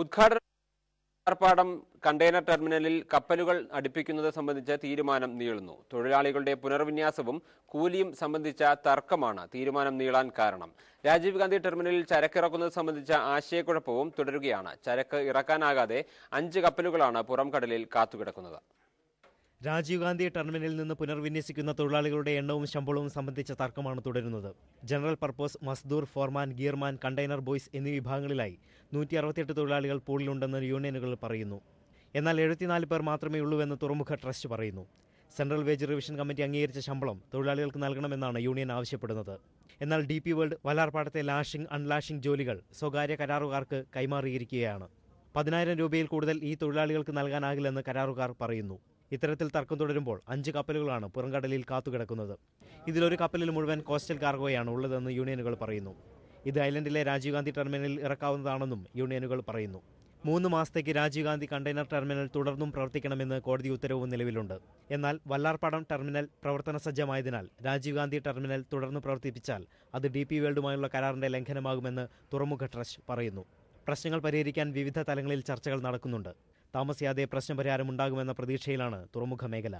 ഉദ്ഘാടനം കണ്ടെയ്നർ ടെർമിനലിൽ കപ്പലുകൾ അടുപ്പിക്കുന്നത് സംബന്ധിച്ച തീരുമാനം നീളുന്നു. തൊഴിലാളികളുടെ പുനർവിന്യാസവും കൂലിയും സംബന്ധിച്ച തർക്കമാണ് തീരുമാനം നീളാൻ കാരണം. രാജീവ് ഗാന്ധി ടെർമിനലിൽ ചരക്കിറക്കുന്നത് സംബന്ധിച്ച ആശയക്കുഴപ്പവും തുടരുകയാണ്. ചരക്ക് ഇറക്കാനാകാതെ 5 കപ്പലുകളാണ് പുറംകടലിൽ കാത്തുകിടക്കുന്നത്. രാജീവ് ഗാന്ധി ടെർമിനലിൽ നിന്ന് പുനർവിന്യസിക്കുന്ന തൊഴിലാളികളുടെ എണ്ണവും ശമ്പളവും സംബന്ധിച്ച തർക്കമാണ് തുടരുന്നത്. ജനറൽ പർപ്പസ്, മസ്ദൂർ, ഫോർമാൻ, ഗിയർമാൻ, കണ്ടെയ്നർ ബോയ്സ് എന്നീ വിഭാഗങ്ങളിലായി 168 തൊഴിലാളികൾ പൂളിലുണ്ടെന്ന് യൂണിയനുകൾ പറയുന്നു. എന്നാൽ 74 പേർ മാത്രമേ ഉള്ളൂവെന്ന് തുറമുഖ ട്രസ്റ്റ് പറയുന്നു. സെൻട്രൽ വേജ് റിവിഷൻ കമ്മിറ്റി അംഗീകരിച്ച ശമ്പളം തൊഴിലാളികൾക്ക് നൽകണമെന്നാണ് യൂണിയൻ ആവശ്യപ്പെടുന്നത്. എന്നാൽ DP വേൾഡ് വല്ലാർപാടത്തെ ലാഷിംഗ്, അൺലാഷിംഗ് ജോലികൾ സ്വകാര്യ കരാറുകാർക്ക് കൈമാറിയിരിക്കുകയാണ്. 10,000 രൂപയിൽ കൂടുതൽ ഈ തൊഴിലാളികൾക്ക് നൽകാനാകില്ലെന്ന് കരാറുകാർ പറയുന്നു. ഇത്തരത്തിൽ തർക്കം തുടരുമ്പോൾ 5 കപ്പലുകളാണ് പുറംകടലിൽ കാത്തുകിടക്കുന്നത്. ഇതിലൊരു കപ്പലിൽ മുഴുവൻ കോസ്റ്റൽ കാർഗോയാണ് ഉള്ളതെന്ന് യൂണിയനുകൾ പറയുന്നു. ഇത് ഐലൻഡിലെ രാജീവ് ഗാന്ധി ടെർമിനലിൽ ഇറക്കാവുന്നതാണെന്നും യൂണിയനുകൾ പറയുന്നു. 3 മാസത്തേക്ക് രാജീവ് ഗാന്ധി കണ്ടെയ്നർ ടെർമിനൽ തുടർന്നും പ്രവർത്തിക്കണമെന്ന് കോടതി ഉത്തരവും നിലവിലുണ്ട്. എന്നാൽ വല്ലാർപാടം ടെർമിനൽ പ്രവർത്തന സജ്ജമായതിനാൽ രാജീവ് ഗാന്ധി ടെർമിനൽ തുടർന്ന് പ്രവർത്തിപ്പിച്ചാൽ അത് DP വേൾഡുമായുള്ള കരാറിന്റെ ലംഘനമാകുമെന്ന് തുറമുഖ ട്രസ്റ്റ് പറയുന്നു. പ്രശ്നങ്ങൾ പരിഹരിക്കാൻ വിവിധ തലങ്ങളിൽ ചർച്ചകൾ നടക്കുന്നുണ്ട്. താമസിയാതെ പ്രശ്നപരിഹാരമുണ്ടാകുമെന്ന പ്രതീക്ഷയിലാണ് തുറമുഖ മേഖല.